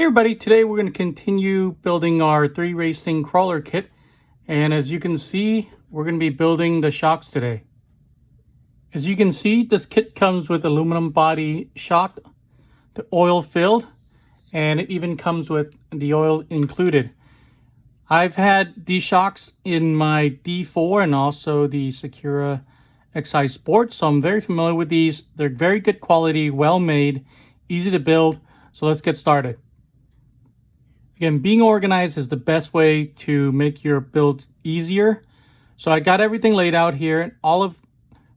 Hey everybody, today we're going to continue building our 3Racing crawler kit, and as you can see, we're going to be building the shocks today. As you can see, this kit comes with aluminum body shock, the oil filled, and it even comes with the oil included. I've had these shocks in my D4 and also the Secura XI Sport, so I'm very familiar with these. They're very good quality, well made, easy to build, so let's get started. Again, being organized is the best way to make your builds easier. So I got everything laid out here. All of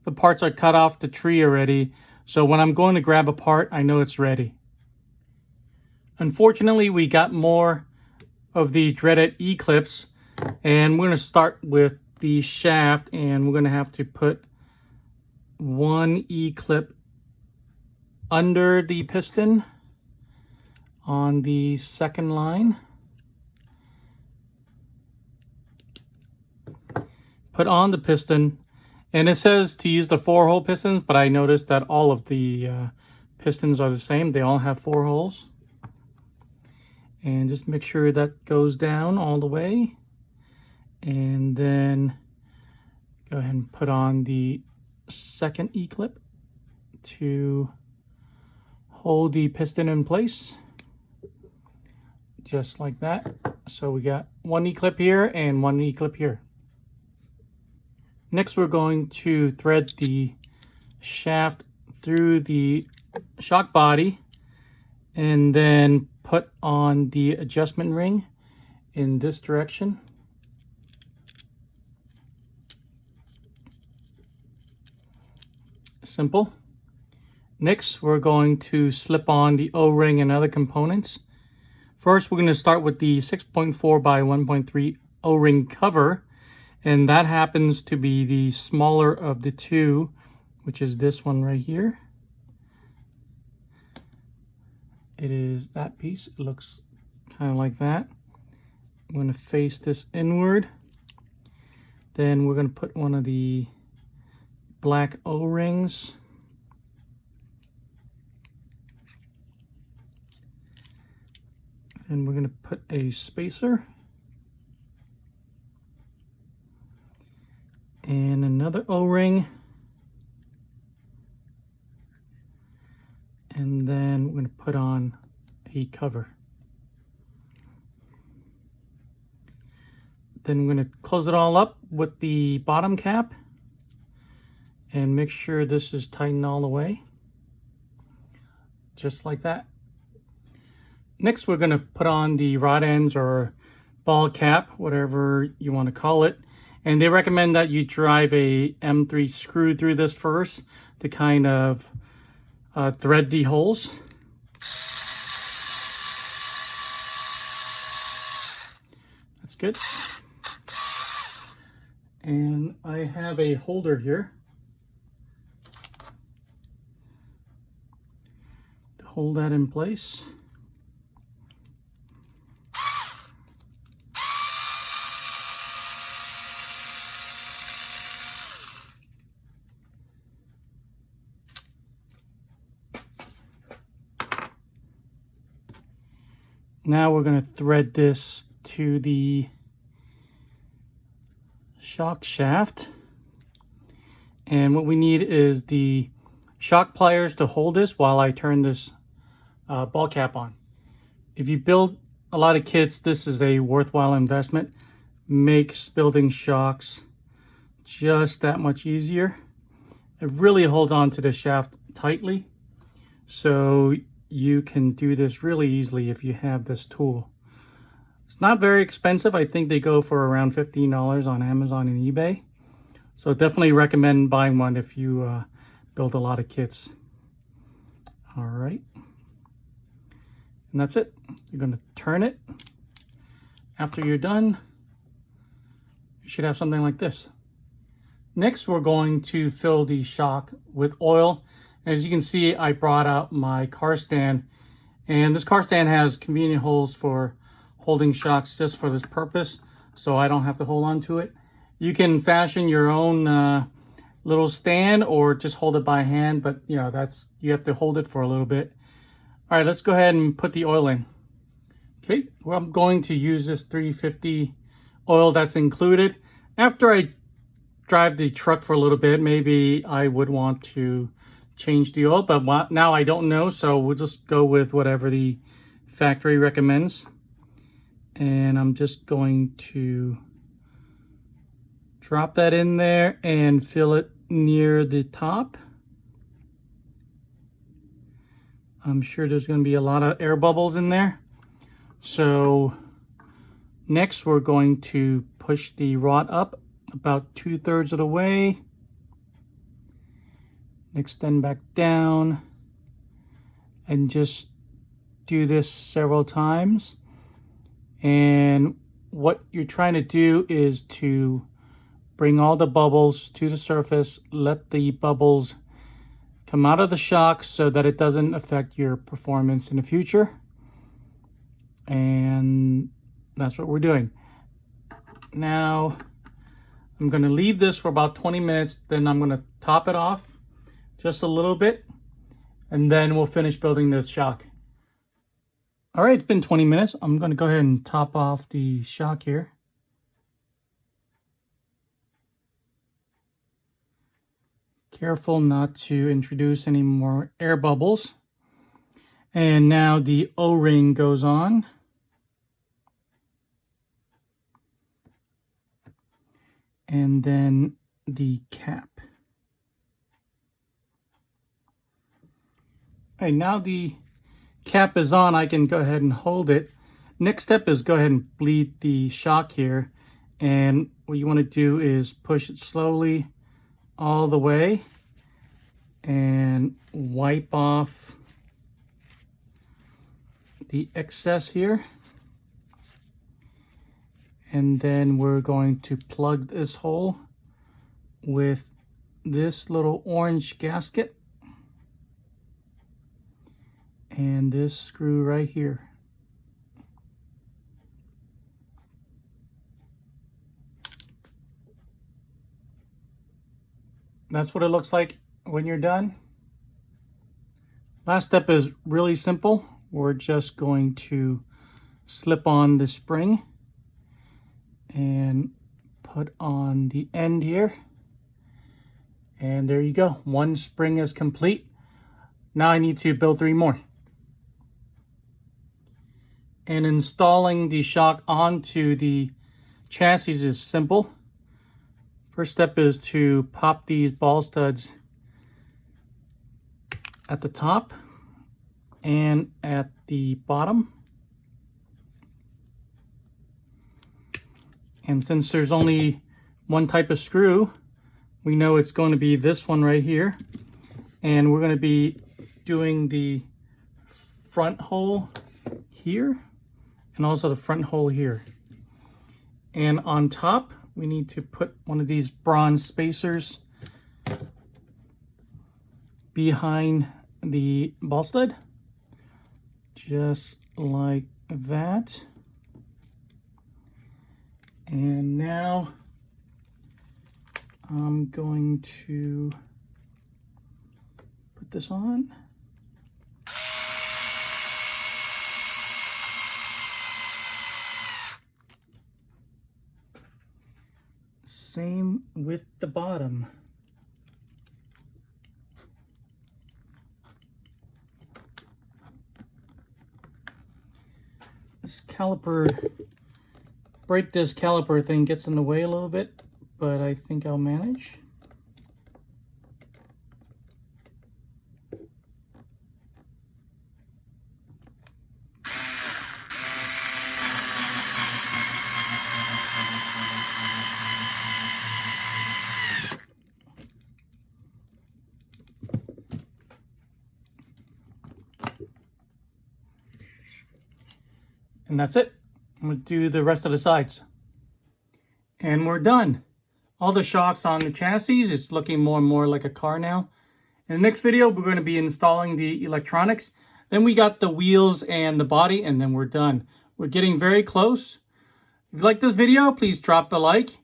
the parts are cut off the tree already. So when I'm going to grab a part, I know it's ready. Unfortunately, we got more of the dreaded E-clips. And we're going to start with the shaft. And we're going to have to put one E-clip under the piston on the second line. Put on the piston, and it says to use the 4-hole pistons, but I noticed that all of the pistons are the same. They all have 4 holes. And just make sure that goes down all the way. And then go ahead and put on the second E-clip to hold the piston in place. Just like that. So we got one E-clip here and one E-clip here. Next, we're going to thread the shaft through the shock body and then put on the adjustment ring in this direction. Simple. Next, we're going to slip on the O-ring and other components. First, we're going to start with the 6.4 by 1.3 O-ring cover, and that happens to be the smaller of the two, which is this one right here. It is that piece. It looks kind of like that. I'm going to face this inward. Then we're going to put one of the black O-rings. And we're going to put a spacer and another O-ring, and then we're going to put on a cover. Then we're going to close it all up with the bottom cap and make sure this is tightened all the way, just like that. Next, we're going to put on the rod ends or ball cap, whatever you want to call it. And they recommend that you drive a M3 screw through this first to kind of thread the holes. That's good. And I have a holder here to hold that in place. Now we're going to thread this to the shock shaft. And what we need is the shock pliers to hold this while I turn this ball cap on. If you build a lot of kits, this is a worthwhile investment. Makes building shocks just that much easier. It really holds on to the shaft tightly. So you can do this really easily if you have this tool. It's not very expensive. I think they go for around $15 on Amazon and eBay. So definitely recommend buying one if you build a lot of kits. All right. And that's it. You're going to turn it. After you're done, you should have something like this. Next, we're going to fill the shock with oil. As you can see, I brought out my car stand, and this car stand has convenient holes for holding shocks just for this purpose, so I don't have to hold on to it. You can fashion your own little stand or just hold it by hand, but you have to hold it for a little bit. All right, let's go ahead and put the oil in. Okay, well, I'm going to use this 350 oil that's included. After I drive the truck for a little bit, maybe I would want to change the oil, but now I don't know, so we'll just go with whatever the factory recommends. And I'm just going to drop that in there and fill it near the top. I'm sure there's going to be a lot of air bubbles in there. So next we're going to push the rod up about 2/3 of the way. Extend back down and just do this several times. And what you're trying to do is to bring all the bubbles to the surface, let the bubbles come out of the shock so that it doesn't affect your performance in the future. And that's what we're doing. Now, I'm going to leave this for about 20 minutes, then I'm going to top it off just a little bit, and then we'll finish building the shock. All right, it's been 20 minutes. I'm going to go ahead and top off the shock here. Careful not to introduce any more air bubbles. And now the O-ring goes on. And then the cap. All right, now the cap is on, I can go ahead and hold it. Next step is go ahead and bleed the shock here. And what you want to do is push it slowly all the way and wipe off the excess here. And then we're going to plug this hole with this little orange gasket and this screw right here. That's what it looks like when you're done. Last step is really simple. We're just going to slip on the spring and put on the end here. And there you go. One spring is complete. Now I need to build 3 more. And installing the shock onto the chassis is simple. First step is to pop these ball studs at the top and at the bottom. And since there's only one type of screw, we know it's going to be this one right here. And we're going to be doing the front hole here and also the front hole here. And on top, we need to put one of these bronze spacers behind the ball stud, just like that. And now I'm going to put this on. Same with the bottom. This caliper, this caliper thing gets in the way a little bit, but I think I'll manage. And that's it. I'm going to do the rest of the sides. And we're done. All the shocks on the chassis, it's looking more and more like a car now. In the next video, we're going to be installing the electronics. Then we got the wheels and the body, and then we're done. We're getting very close. If you like this video, please drop a like.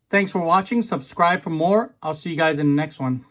Thanks for watching. Subscribe for more. I'll see you guys in the next one.